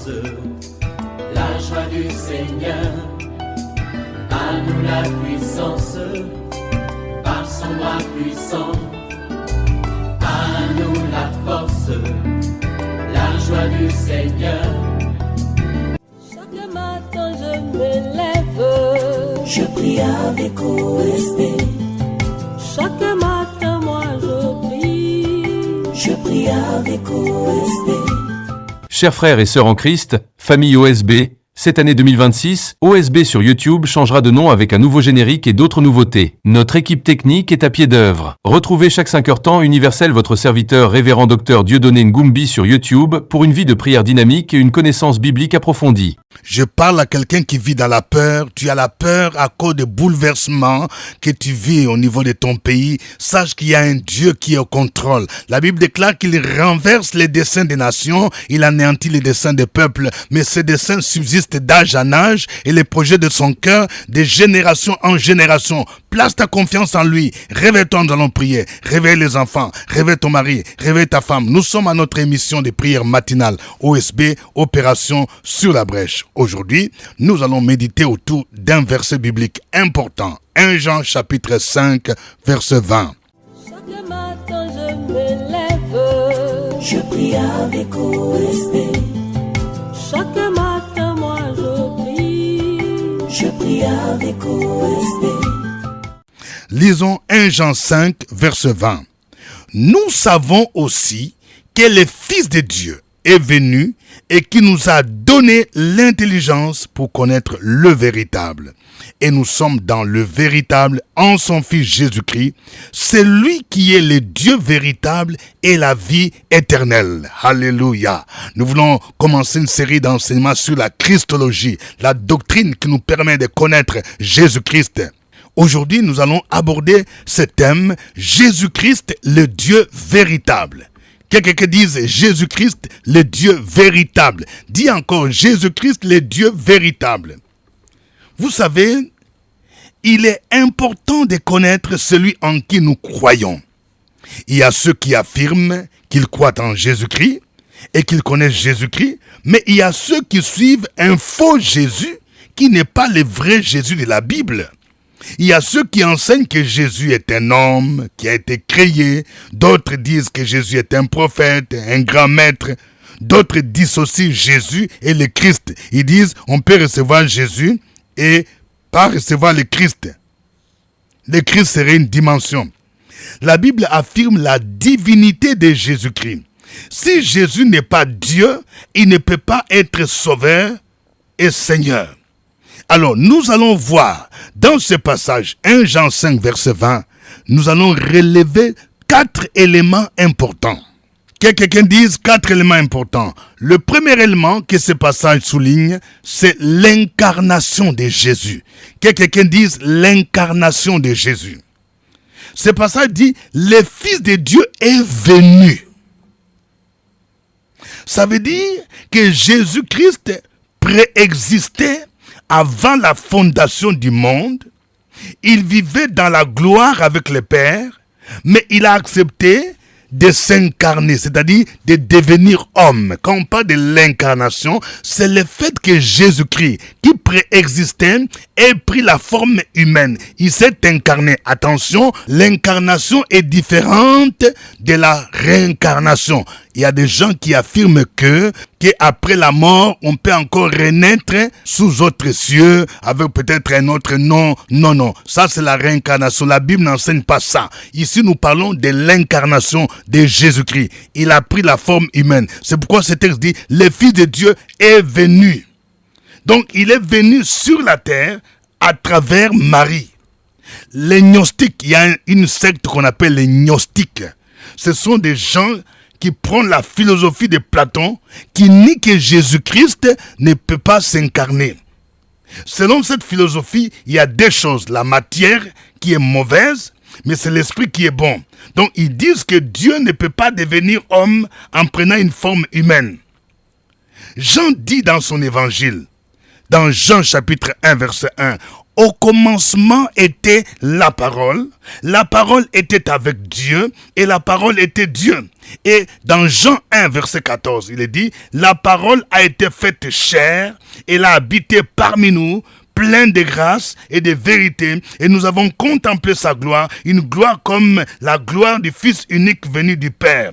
force, la joie du Seigneur. À nous la puissance, par son bras puissant. À nous la force, la joie du Seigneur. Chaque matin je me lève, je prie avec OSB. Chaque matin moi je prie avec OSB. Chers frères et sœurs en Christ, famille OSB, cette année 2026, OSB sur YouTube changera de nom avec un nouveau générique et d'autres nouveautés. Notre équipe technique est à pied d'œuvre. Retrouvez chaque 5 heures temps Universel votre serviteur révérend docteur Dieudonné Ngumbi sur YouTube pour une vie de prière dynamique et une connaissance biblique approfondie. Je parle à quelqu'un qui vit dans la peur. Tu as la peur à cause des bouleversements que tu vis au niveau de ton pays. Sache qu'il y a un Dieu qui est au contrôle. La Bible déclare qu'il renverse les desseins des nations, il anéantit les desseins des peuples. Mais ces desseins subsistent d'âge en âge et les projets de son cœur de génération en génération. Place ta confiance en lui. Réveille-toi, nous allons prier. Réveille les enfants, réveille ton mari, réveille ta femme. Nous sommes à notre émission de prière matinale OSB, Opération sur la brèche. Aujourd'hui, nous allons méditer autour d'un verset biblique important. 1 Jean chapitre 5, verset 20. Chaque matin je me lève, je prie avec OSB. Chaque matin moi je prie avec OSB. Lisons 1 Jean 5, verset 20. Nous savons aussi que le Fils de Dieu est venu et qui nous a donné l'intelligence pour connaître le véritable. Et nous sommes dans le véritable en son Fils Jésus-Christ. C'est lui qui est le Dieu véritable et la vie éternelle. Alléluia. Nous voulons commencer une série d'enseignements sur la Christologie, la doctrine qui nous permet de connaître Jésus-Christ. Aujourd'hui, nous allons aborder ce thème, Jésus-Christ, le Dieu véritable. Quelqu'un dise Jésus-Christ, le Dieu véritable. Dis encore Jésus-Christ, le Dieu véritable. Vous savez, il est important de connaître celui en qui nous croyons. Il y a ceux qui affirment qu'ils croient en Jésus-Christ et qu'ils connaissent Jésus-Christ, mais il y a ceux qui suivent un faux Jésus qui n'est pas le vrai Jésus de la Bible. Il y a ceux qui enseignent que Jésus est un homme qui a été créé. D'autres disent que Jésus est un prophète, un grand maître. D'autres dissocient Jésus et le Christ. Ils disent on peut recevoir Jésus et pas recevoir le Christ. Le Christ serait une dimension. La Bible affirme la divinité de Jésus-Christ. Si Jésus n'est pas Dieu, il ne peut pas être sauveur et Seigneur. Alors, nous allons voir dans ce passage, 1 Jean 5, verset 20, nous allons relever 4 éléments importants. Que quelqu'un dise 4 éléments importants. Le premier élément que ce passage souligne, c'est l'incarnation de Jésus. Que quelqu'un dise l'incarnation de Jésus. Ce passage dit, le Fils de Dieu est venu. Ça veut dire que Jésus-Christ préexistait avant la fondation du monde. Il vivait dans la gloire avec le Père, mais il a accepté de s'incarner, c'est-à-dire de devenir homme. Quand on parle de l'incarnation, c'est le fait que Jésus-Christ, qui préexistait, ait pris la forme humaine. Il s'est incarné. Attention, l'incarnation est différente de la réincarnation. Il y a des gens qui affirment qu'après la mort, on peut encore renaître sous autres cieux, avec peut-être un autre nom. Non, ça c'est la réincarnation. La Bible n'enseigne pas ça. Ici, nous parlons de l'incarnation de Jésus-Christ. Il a pris la forme humaine. C'est pourquoi ce texte dit, le Fils de Dieu est venu. Donc, il est venu sur la terre à travers Marie. Les gnostiques, il y a une secte qu'on appelle les gnostiques. Ce sont des gens qui prennent la philosophie de Platon, qui nie que Jésus-Christ ne peut pas s'incarner. Selon cette philosophie, il y a deux choses. La matière qui est mauvaise, mais c'est l'esprit qui est bon. Donc, ils disent que Dieu ne peut pas devenir homme en prenant une forme humaine. Jean dit dans son évangile, dans Jean chapitre 1, verset 1, Au commencement était la parole était avec Dieu, et la parole était Dieu. Et dans Jean 1, verset 14, il est dit, la parole a été faite chair, elle a habité parmi nous, plein de grâce et de vérité, et nous avons contemplé sa gloire, une gloire comme la gloire du Fils unique venu du Père.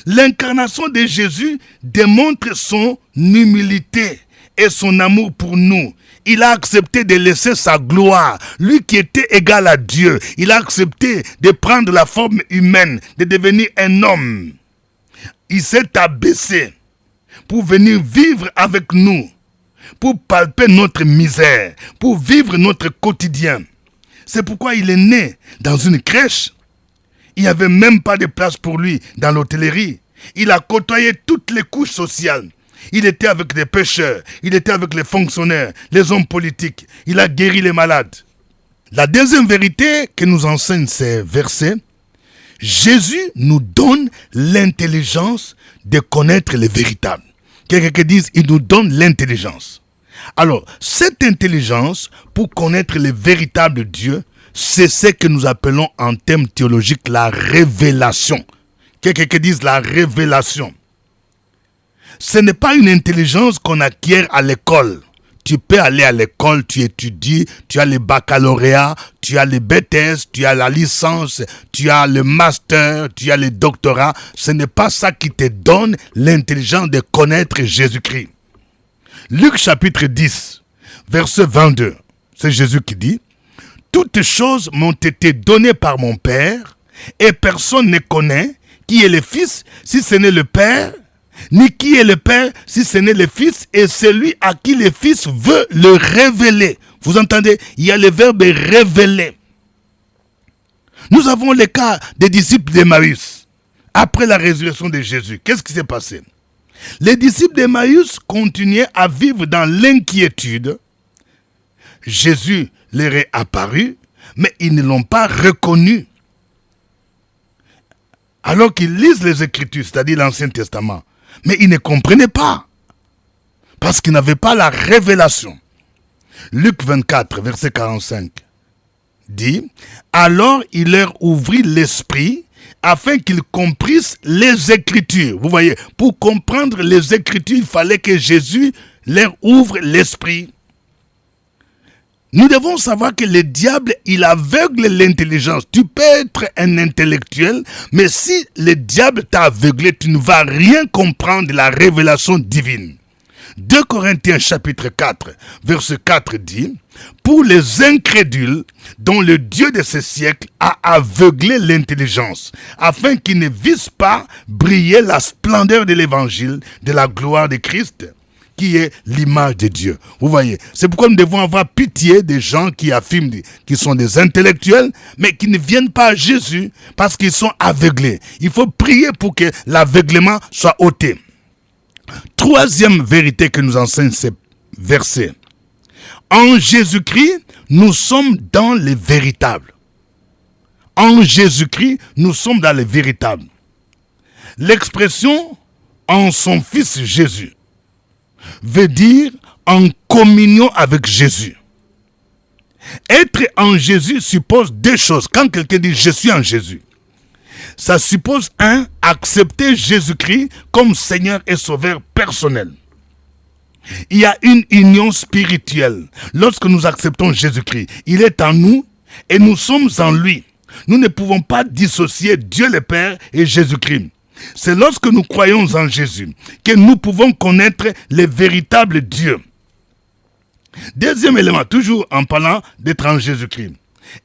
L'incarnation de Jésus démontre son humilité et son amour pour nous. Il a accepté de laisser sa gloire, lui qui était égal à Dieu. Il a accepté de prendre la forme humaine, de devenir un homme. Il s'est abaissé pour venir vivre avec nous, pour palper notre misère, pour vivre notre quotidien. C'est pourquoi il est né dans une crèche. Il n'y avait même pas de place pour lui dans l'hôtellerie. Il a côtoyé toutes les couches sociales. Il était avec les pêcheurs, il était avec les fonctionnaires, les hommes politiques. Il a guéri les malades. La deuxième vérité que nous enseignent ces versets, Jésus nous donne l'intelligence de connaître le véritable. Quelqu'un qui dit, il nous donne l'intelligence. Alors, cette intelligence, pour connaître le véritable Dieu, c'est ce que nous appelons en termes théologiques la révélation. Quelqu'un qui dit la révélation. Ce n'est pas une intelligence qu'on acquiert à l'école. Tu peux aller à l'école, tu étudies, tu as le baccalauréat, tu as le BTS, tu as la licence, tu as le master, tu as le doctorat. Ce n'est pas ça qui te donne l'intelligence de connaître Jésus-Christ. Luc chapitre 10, verset 22, c'est Jésus qui dit, « Toutes choses m'ont été données par mon Père, et personne ne connaît qui est le Fils, si ce n'est le Père, ni qui est le Père, si ce n'est le Fils, et celui à qui le Fils veut le révéler. » Vous entendez? Il y a le verbe révéler. Nous avons le cas des disciples d'Emmaüs. Après la résurrection de Jésus, qu'est-ce qui s'est passé? Les disciples d'Emmaüs continuaient à vivre dans l'inquiétude. Jésus leur est apparu, mais ils ne l'ont pas reconnu. Alors qu'ils lisent les Écritures, c'est-à-dire l'Ancien Testament, mais ils ne comprenaient pas, parce qu'ils n'avaient pas la révélation. Luc 24, verset 45, dit, « Alors il leur ouvrit l'esprit, afin qu'ils comprissent les Écritures. » Vous voyez, pour comprendre les Écritures, il fallait que Jésus leur ouvre l'esprit. Nous devons savoir que le diable, il aveugle l'intelligence. Tu peux être un intellectuel, mais si le diable t'a aveuglé, tu ne vas rien comprendre de la révélation divine. 2 Corinthiens chapitre 4, verset 4 dit, « Pour les incrédules, dont le Dieu de ce siècle a aveuglé l'intelligence, afin qu'ils ne vissent pas briller la splendeur de l'évangile, de la gloire de Christ, qui est l'image de Dieu. » Vous voyez, c'est pourquoi nous devons avoir pitié des gens qui affirment qu'ils sont des intellectuels, mais qui ne viennent pas à Jésus parce qu'ils sont aveuglés. Il faut prier pour que l'aveuglement soit ôté. Troisième vérité que nous enseigne ces versets. En Jésus-Christ, nous sommes dans le véritable. En Jésus-Christ, nous sommes dans le véritable. L'expression « en son Fils Jésus » veut dire en communion avec Jésus. Être en Jésus suppose deux choses. Quand quelqu'un dit « je suis en Jésus », ça suppose accepter Jésus-Christ comme Seigneur et Sauveur personnel. Il y a une union spirituelle. Lorsque nous acceptons Jésus-Christ, il est en nous et nous sommes en lui. Nous ne pouvons pas dissocier Dieu le Père et Jésus-Christ. C'est lorsque nous croyons en Jésus que nous pouvons connaître le véritable Dieu. Deuxième élément, toujours en parlant d'être en Jésus-Christ.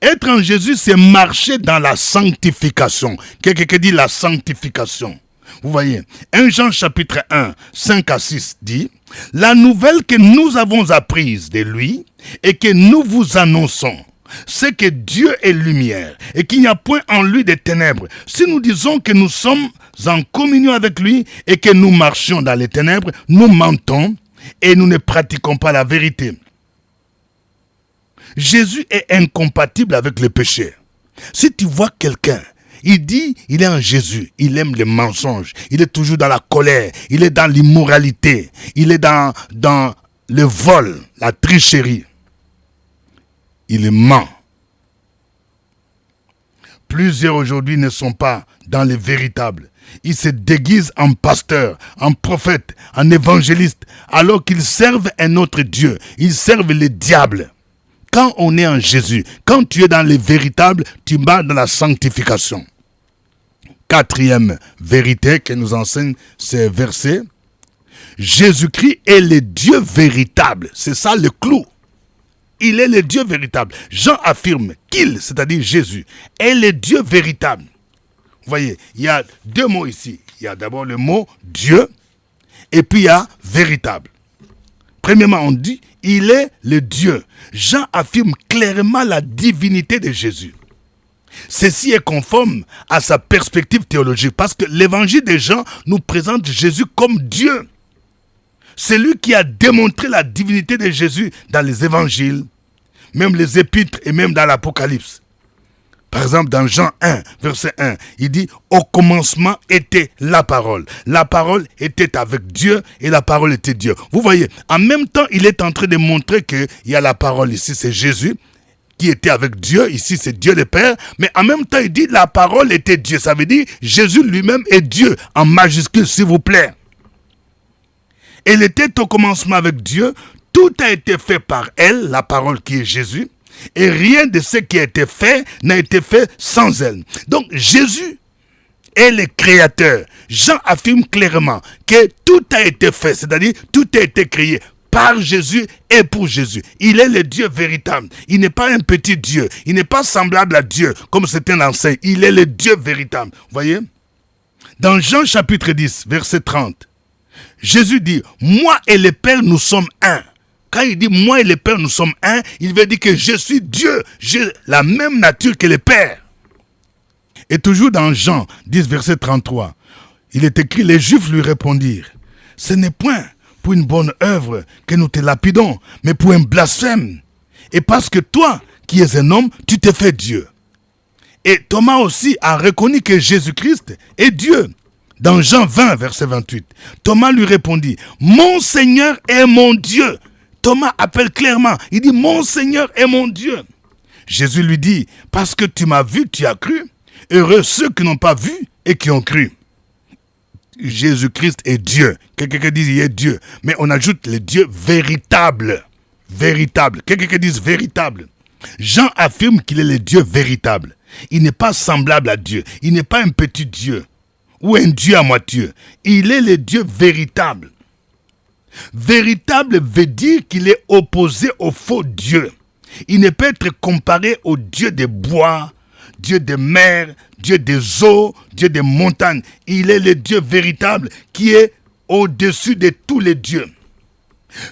Être en Jésus, c'est marcher dans la sanctification. Quelqu'un dit la sanctification. Vous voyez, 1 Jean chapitre 1, 5 à 6 dit, « La nouvelle que nous avons apprise de lui et que nous vous annonçons, c'est que Dieu est lumière et qu'il n'y a point en lui de ténèbres. Si nous disons que nous sommes en communion avec lui et que nous marchions dans les ténèbres, nous mentons et nous ne pratiquons pas la vérité. » Jésus est incompatible avec le péché. Si tu vois quelqu'un, il dit, il est en Jésus, il aime les mensonges, il est toujours dans la colère, il est dans l'immoralité, il est dans le vol, la tricherie. il ment. Plusieurs aujourd'hui ne sont pas dans les véritables. Ils se déguisent en pasteurs, en prophètes, en évangélistes, alors qu'ils servent un autre Dieu. Ils servent le diable. Quand on est en Jésus, quand tu es dans les véritables, tu vas dans la sanctification. Quatrième vérité que nous enseigne ces versets. Jésus-Christ est le Dieu véritable. C'est ça le clou. Il est le Dieu véritable. Jean affirme qu'il, c'est-à-dire Jésus, est le Dieu véritable. Vous voyez, il y a deux mots ici. Il y a d'abord le mot Dieu et puis il y a véritable. Premièrement, on dit, il est le Dieu. Jean affirme clairement la divinité de Jésus. Ceci est conforme à sa perspective théologique parce que l'évangile de Jean nous présente Jésus comme Dieu. C'est lui qui a démontré la divinité de Jésus dans les évangiles, même les épîtres et même dans l'Apocalypse. Par exemple, dans Jean 1, verset 1, il dit « Au commencement était la parole. La parole était avec Dieu et la parole était Dieu. » Vous voyez, en même temps, il est en train de montrer qu'il y a la parole ici, c'est Jésus, qui était avec Dieu, ici c'est Dieu le Père, mais en même temps, il dit « La parole était Dieu. » Ça veut dire Jésus lui-même est Dieu, en majuscule, s'il vous plaît. Elle était au commencement avec Dieu, tout a été fait par elle, la parole qui est Jésus, et rien de ce qui a été fait n'a été fait sans elle. Donc Jésus est le créateur. Jean affirme clairement que tout a été fait, c'est-à-dire tout a été créé par Jésus et pour Jésus. Il est le Dieu véritable. Il n'est pas un petit Dieu. Il n'est pas semblable à Dieu, comme certains l'enseignent. Il est le Dieu véritable. Vous voyez? Dans Jean chapitre 10, verset 30, Jésus dit, moi et le Père, nous sommes un. Quand il dit, moi et le Père, nous sommes un, il veut dire que je suis Dieu. J'ai la même nature que le Père. Et toujours dans Jean 10, verset 33, il est écrit, les Juifs lui répondirent, ce n'est point pour une bonne œuvre que nous te lapidons, mais pour un blasphème. Et parce que toi, qui es un homme, tu t'es fait Dieu. Et Thomas aussi a reconnu que Jésus-Christ est Dieu. Dans Jean 20, verset 28, Thomas lui répondit, mon Seigneur est mon Dieu. Thomas appelle clairement, il dit, mon Seigneur est mon Dieu. Jésus lui dit, parce que tu m'as vu, tu as cru. Heureux ceux qui n'ont pas vu et qui ont cru. Jésus-Christ est Dieu. Quelqu'un dit, il est Dieu. Mais on ajoute le Dieu véritable. Véritable. Quelqu'un dit véritable. Jean affirme qu'il est le Dieu véritable. Il n'est pas semblable à Dieu. Il n'est pas un petit Dieu. Ou un Dieu à moitié. Il est le Dieu véritable. Véritable veut dire qu'il est opposé au faux Dieu. Il ne peut être comparé au Dieu des bois, Dieu des mers, Dieu des eaux, Dieu des montagnes. Il est le Dieu véritable qui est au-dessus de tous les dieux.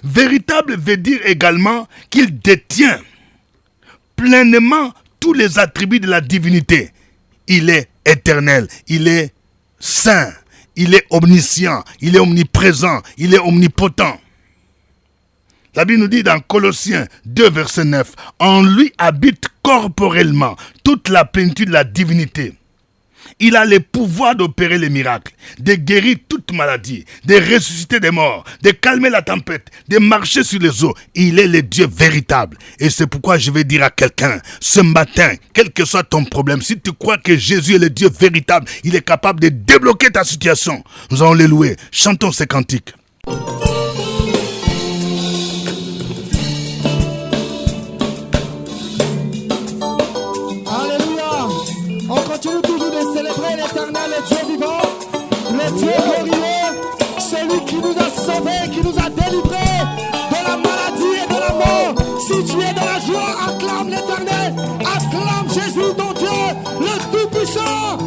Véritable veut dire également qu'il détient pleinement tous les attributs de la divinité. Il est éternel, il est saint, il est omniscient, il est omniprésent, il est omnipotent. La Bible nous dit dans Colossiens 2, verset 9, en lui habite corporellement toute la plénitude de la divinité. Il a le pouvoir d'opérer les miracles, de guérir toute maladie, de ressusciter des morts, de calmer la tempête, de marcher sur les eaux. Il est le Dieu véritable. Et c'est pourquoi je vais dire à quelqu'un, ce matin, quel que soit ton problème, si tu crois que Jésus est le Dieu véritable, il est capable de débloquer ta situation. Nous allons les louer. Chantons ces cantiques. On continue toujours de célébrer l'éternel, le Dieu vivant, le Dieu glorieux, celui qui nous a sauvés, qui nous a délivrés de la maladie et de la mort. Si tu es dans la joie, acclame l'éternel, acclame Jésus ton Dieu, le Tout-Puissant.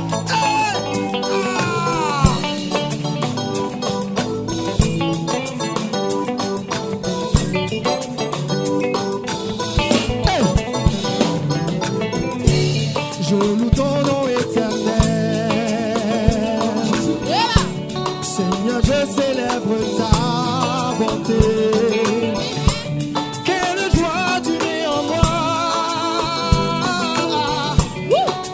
Je loue ton nom éternel. Seigneur, je célèbre ta bonté. Quelle joie tu mets en moi.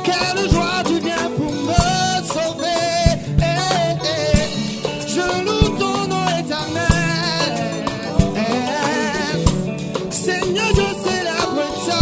Quelle joie tu viens pour me sauver. Je loue ton nom éternel. Seigneur, je célèbre ta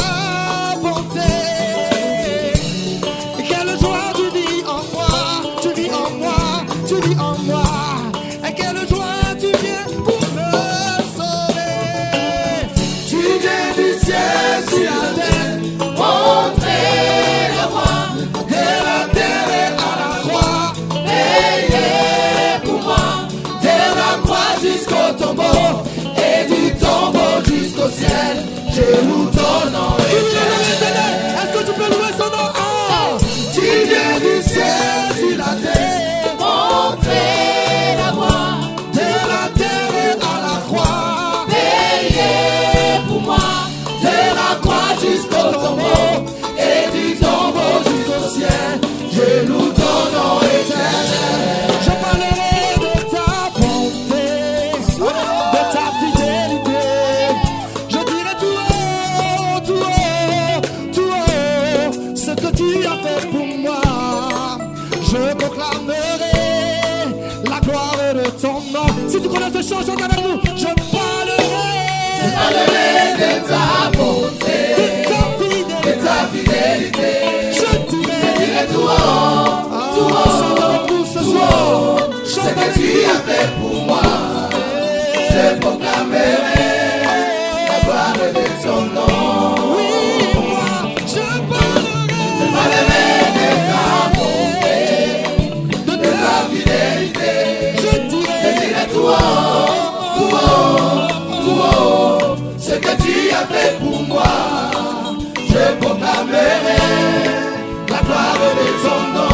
jusqu'au ciel. Je loue ton nom éternel. Est-ce que tu peux louer son nom? Tu viens du ciel sur la terre, Montrer la voie, de la terre à la croix, payé pour moi, de la croix jusqu'au tombeau, et du tombeau jusqu'au ciel. Je loue ton nom éternel. Je parlerai de ta bonté, de ta fidélité. Je dirai tout haut, tout haut, tout haut, ce que tu as fait pour moi. Je proclamerai la gloire de ton nom. Si tu connais ce chant, chante avec nous. Je parlerai de ta bonté, de ta fidélité. Je dirai tout haut, ce que tu as fait pour moi. Je proclamerai la gloire de ton nom. Oui, moi, je parlerai de ta bonté, de ta fidélité. Je dirai tout haut, ce que tu as fait pour moi. Je proclamerai la gloire de ton nom.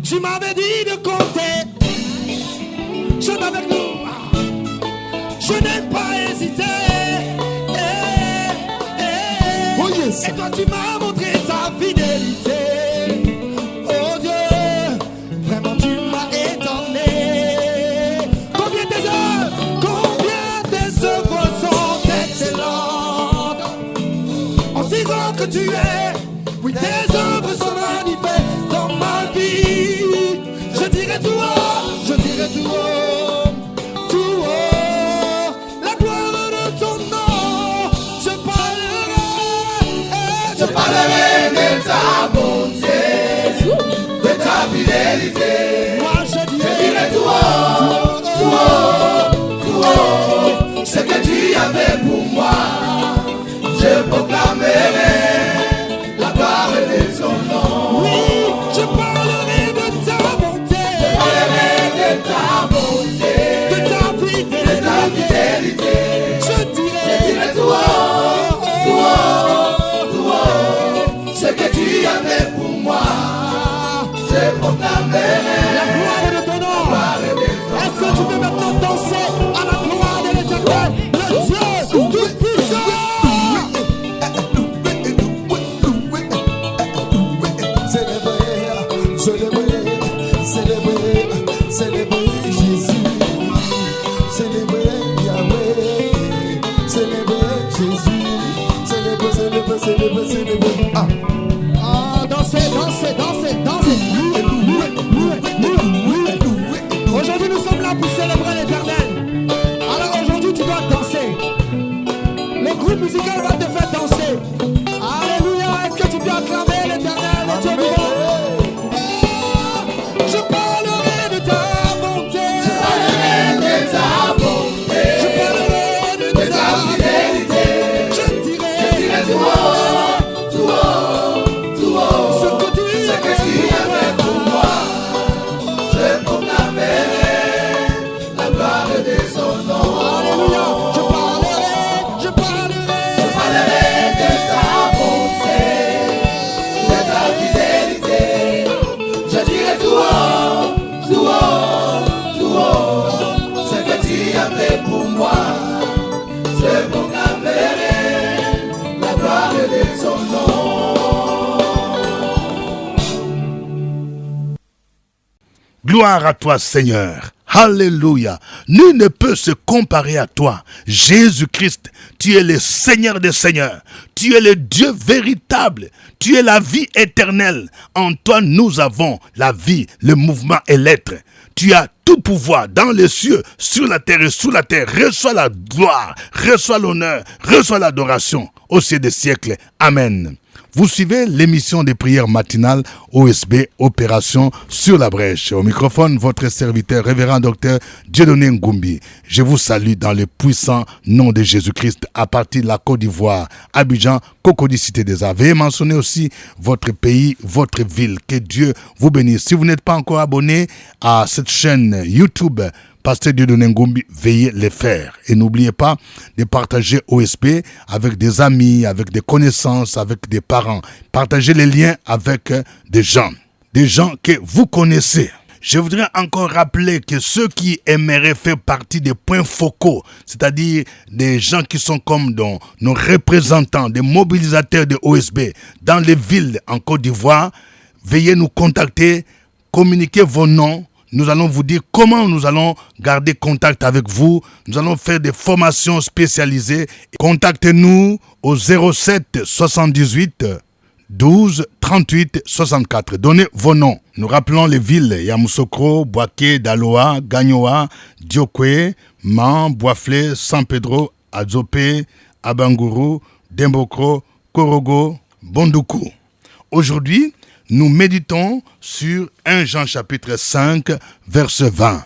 Tu m'avais dit de compter. Chante avec nous. Je n'ai pas hésité. Oh yes. Et toi tu m'as montré ta fidélité. Oh Dieu, vraiment tu m'as étonné. Combien tes œuvres sont excellentes. Aussi grand que tu es, oui tes œuvres sont magnifiques dans ma vie. Je dirai tout haut, la gloire de ton nom. Je parlerai de ta bonté, de ta fidélité. Moi je dirai tout haut, ce que tu as fait pour moi. Je proclamerai la gloire de ton nom. Oui, je parlerai de ta bonté, de ta fidélité. Je dirai tout haut, ce que tu as fait pour moi. Je proclamerai la gloire de ton nom. Est-ce que tu peux maintenant danser à la gloire de l'Éternel, le Dieu tout-puissant? Célébrer Jésus, célébrer Yahweh, célébrer Jésus, célébrer. Ah, dansez. Aujourd'hui nous sommes là pour célébrer l'Éternel. Alors aujourd'hui tu dois danser. Le groupe musical va te faire danser. Alléluia, est-ce que tu peux acclamer l'Éternel, le Dieu vivant? Je parlerai de ta bonté, de ta fidélité. Je dirai tout haut, ce que tu as fait pour moi. Je proclamerai la gloire de son nom. Alléluia, je parlerai de ta bonté, de ta fidélité. Je dirai tout haut, ce que tu as fait pour moi. Je proclamerai la gloire de son nom. Gloire à toi, Seigneur. Alléluia. Nul ne peut se comparer à toi. Jésus-Christ, tu es le Seigneur des Seigneurs. Tu es le Dieu véritable. Tu es la vie éternelle. En toi, nous avons la vie, le mouvement et l'être. Tu as tout pouvoir dans les cieux, sur la terre et sous la terre. Reçois la gloire, reçois l'honneur, reçois l'adoration au siècle des siècles. Amen. Vous suivez l'émission des prières matinales OSB, Opération sur la brèche. Au microphone, votre serviteur, révérend docteur Dieudonné Ngumbi. Je vous salue dans le puissant nom de Jésus-Christ à partir de la Côte d'Ivoire, Abidjan, Cocody, Cité des Arts. Veuillez mentionner aussi votre pays, votre ville. Que Dieu vous bénisse. Si vous n'êtes pas encore abonné à cette chaîne YouTube, Pasteur Dieudonné Ngumbi, veuillez les faire. Et n'oubliez pas de partager OSB avec des amis, avec des connaissances, avec des parents. Partagez les liens avec des gens que vous connaissez. Je voudrais encore rappeler que ceux qui aimeraient faire partie des points focaux, c'est-à-dire des gens qui sont comme nos représentants, des mobilisateurs de OSB dans les villes en Côte d'Ivoire, veuillez nous contacter, communiquez vos noms. Nous allons vous dire comment nous allons garder contact avec vous. Nous allons faire des formations spécialisées. Contactez-nous au 07 78 12 38 64. Donnez vos noms. Nous rappelons les villes Yamoussoukro, Boaké, Daloa, Gagnoa, Diokwe, Man, Boisflé, San Pedro, Adzopé, Abangourou, Dembokro, Korogo, Bondoukou. Aujourd'hui, nous méditons sur 1 Jean chapitre 5, verset 20.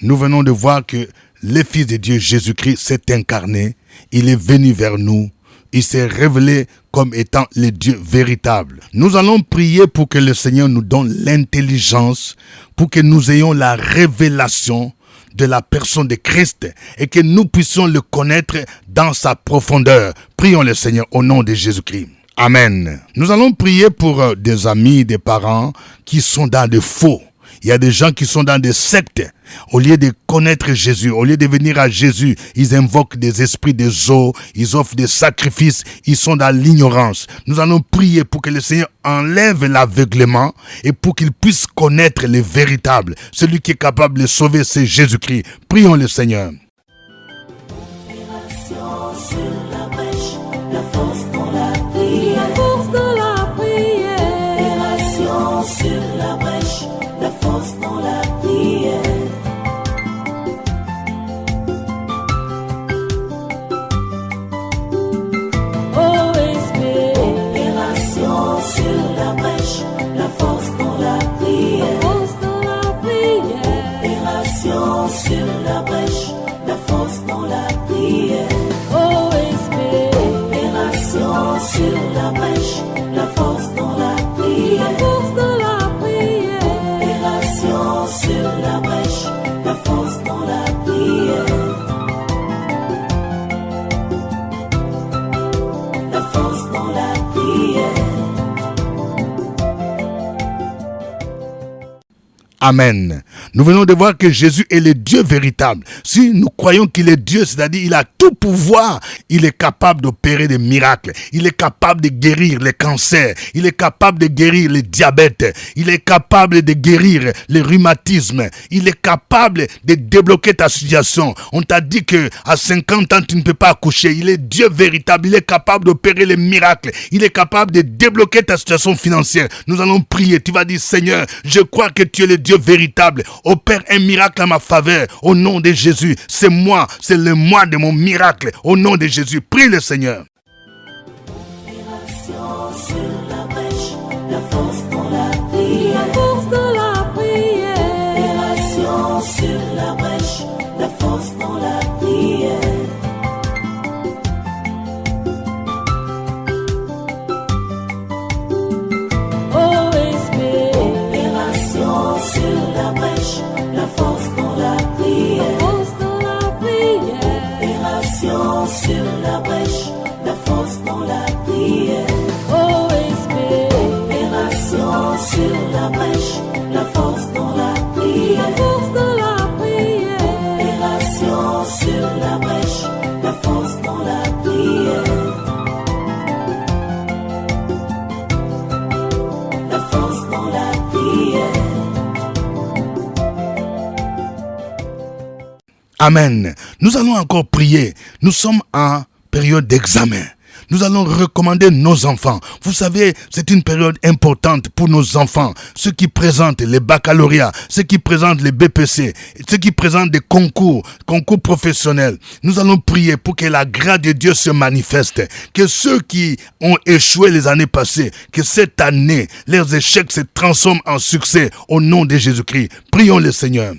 Nous venons de voir que le Fils de Dieu Jésus-Christ s'est incarné. Il est venu vers nous. Il s'est révélé comme étant le Dieu véritable. Nous allons prier pour que le Seigneur nous donne l'intelligence, pour que nous ayons la révélation de la personne de Christ et que nous puissions le connaître dans sa profondeur. Prions le Seigneur au nom de Jésus-Christ. Amen. Nous allons prier pour des amis, des parents qui sont dans des faux. Il y a des gens qui sont dans des sectes. Au lieu de connaître Jésus, au lieu de venir à Jésus, ils invoquent des esprits des eaux, ils offrent des sacrifices, ils sont dans l'ignorance. Nous allons prier pour que le Seigneur enlève l'aveuglement et pour qu'il puisse connaître le véritable. Celui qui est capable de sauver, c'est Jésus-Christ. Prions le Seigneur. Sur la brèche, la force dans la prière. La force dans la prière. Opération sur la brèche, la force dans la prière. OSB. Opération sur la brèche, la force dans la prière. La force dans la prière. Opération sur la brèche, la force dans la prière. Sur la brèche, la force dans la prière. La force dans la prière. Opération sur la brèche, la force dans la prière. La force dans la prière. Amen. Nous venons de voir que Jésus est le Dieu véritable. Si nous croyons qu'il est Dieu, c'est-à-dire il a tout pouvoir, il est capable d'opérer des miracles. Il est capable de guérir les cancers. Il est capable de guérir le diabète. Il est capable de guérir le rhumatisme. Il est capable de débloquer ta situation. On t'a dit que à 50 ans, tu ne peux pas accoucher. Il est Dieu véritable. Il est capable d'opérer les miracles. Il est capable de débloquer ta situation financière. Nous allons prier. Tu vas dire, Seigneur, je crois que tu es le Dieu véritable. Opère un miracle à ma faveur au nom de Jésus. C'est moi, c'est le mois de mon miracle au nom de Jésus. Prie le Seigneur. Opération sur la brèche, la force dans la prière. La force dans la prière. Opération sur la brèche, la force dans la prière. OSB. Opération sur la brèche, la force dans la prière. La force dans la prière. Opération sur la brèche, la force dans la prière. OSB. Opération sur la brèche, la force dans la prière. La force dans la prière. Opération sur la brèche, la force dans la prière. La force dans la prière. Amen. Nous allons encore prier. Nous sommes en période d'examen. Nous allons recommander nos enfants. Vous savez, c'est une période importante pour nos enfants. Ceux qui présentent les baccalauréats, ceux qui présentent les BPC, ceux qui présentent des concours professionnels. Nous allons prier pour que la grâce de Dieu se manifeste. Que ceux qui ont échoué les années passées, que cette année, leurs échecs se transforment en succès au nom de Jésus-Christ. Prions le Seigneur.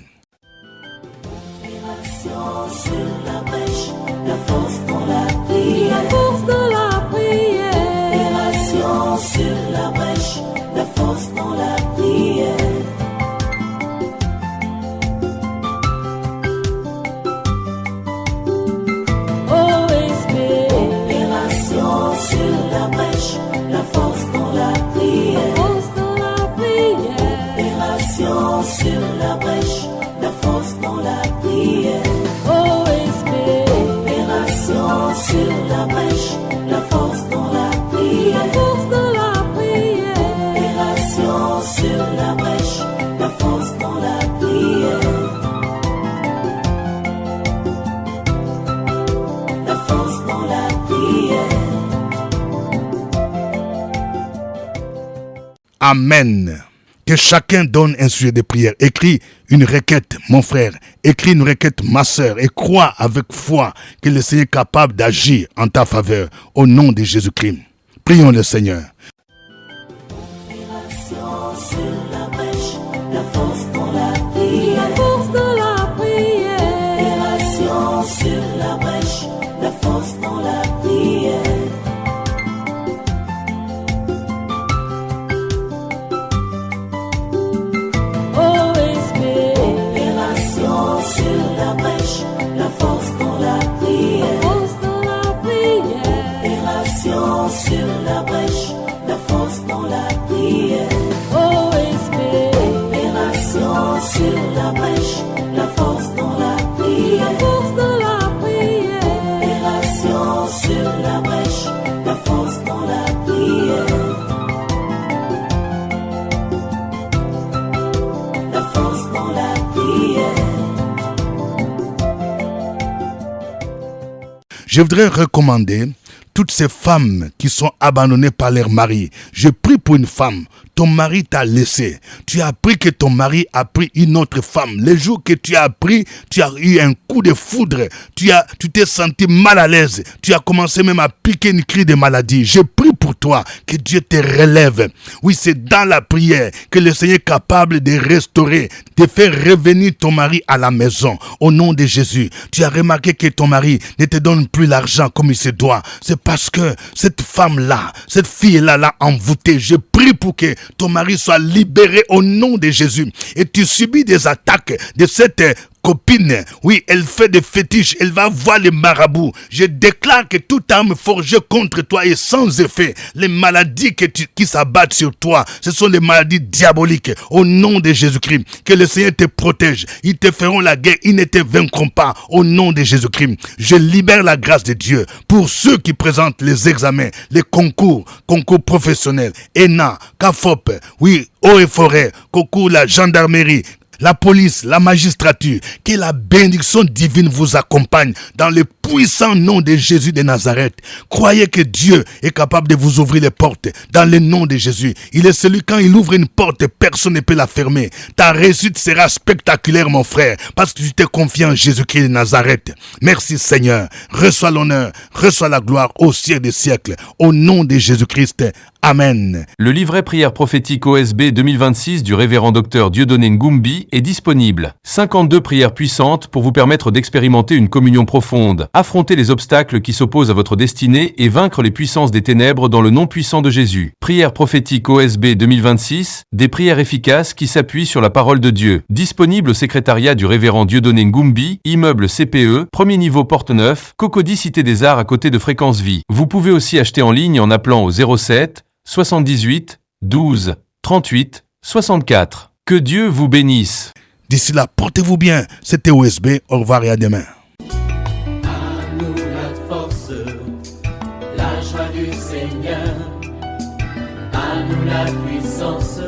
Sur la brèche, la force dans la prière. La force dans la prière. Opération sur la brèche, la force dans la prière. sur la brèche, la force dans la prière. OSB, Opération sur la brèche, la force dans la prière. force de la prière. Opération sur la brèche, la force dans la prière. La force dans la prière. Amen. Que chacun donne un sujet de prière. Écris une requête, mon frère. Écris une requête, ma sœur. Et crois avec foi que le Seigneur est capable d'agir en ta faveur. Au nom de Jésus-Christ. Prions le Seigneur. Opération sur la brèche, la force dans la prière. Force de la prière. Opération sur la brèche, la force dans la prière. OSB, Opération sur la brèche, la force dans la prière. force de la prière. Opération sur la brèche, la force dans la prière. OSB, Opération sur la brèche, la force dans la prière. force de la prière. Opération sur la brèche, la force dans la prière. La force dans la prière. Je voudrais recommander toutes ces femmes qui sont abandonnées par leur mari. Je prie pour une femme. Ton mari t'a laissé. Tu as appris que ton mari a pris une autre femme. Le jour que tu as appris, tu as eu un coup de foudre. Tu t'es senti mal à l'aise. Tu as commencé même à piquer une crise de maladie. Je prie pour toi que Dieu te relève. Oui, c'est dans la prière que le Seigneur est capable de restaurer, de faire revenir ton mari à la maison. Au nom de Jésus, tu as remarqué que ton mari ne te donne plus l'argent comme il se doit. C'est parce que cette femme-là, cette fille-là l'a envoûté. Je prie pour que ton mari soit libéré au nom de Jésus. Et tu subis des attaques de cette copine, oui, elle fait des fétiches, elle va voir les marabouts. Je déclare que toute arme forgée contre toi est sans effet. Les maladies qui s'abattent sur toi, ce sont les maladies diaboliques. Au nom de Jésus-Christ, que le Seigneur te protège. Ils te feront la guerre, ils ne te vaincront pas. Au nom de Jésus-Christ, je libère la grâce de Dieu pour ceux qui présentent les examens, les concours professionnels, ENA, CAFOP, oui, Eaux et Forêts, concours la gendarmerie, la police, la magistrature, que la bénédiction divine vous accompagne dans le puissant nom de Jésus de Nazareth. Croyez que Dieu est capable de vous ouvrir les portes dans le nom de Jésus. Il est celui, quand il ouvre une porte, personne ne peut la fermer. Ta réussite sera spectaculaire, mon frère, parce que tu t'es confié en Jésus-Christ de Nazareth. Merci Seigneur. Reçois l'honneur, reçois la gloire au siècle des siècles. Au nom de Jésus-Christ. Amen. Le livret prière prophétique OSB 2026 du révérend docteur Dieudonné Ngumbi est disponible. 52 prières puissantes pour vous permettre d'expérimenter une communion profonde, affronter les obstacles qui s'opposent à votre destinée et vaincre les puissances des ténèbres dans le nom puissant de Jésus. Prière prophétique OSB 2026, des prières efficaces qui s'appuient sur la parole de Dieu. Disponible au secrétariat du révérend Dieudonné Ngumbi, immeuble CPE, premier niveau Porte Neuf, Cocody Cité des Arts à côté de Fréquence Vie. Vous pouvez aussi acheter en ligne en appelant au 07 78 12 38 64. Que Dieu vous bénisse. D'ici là, portez-vous bien. C'était OSB. Au revoir et à demain. À nous la force, la joie du Seigneur. À nous la puissance,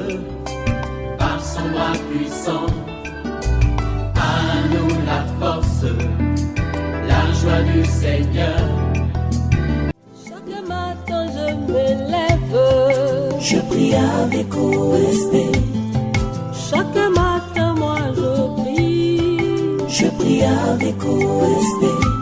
par son bras puissant. À nous la force, la joie du Seigneur. Chaque matin je me lève. Je prie avec OSB. Chaque matin moi je prie. Je prie avec OSB.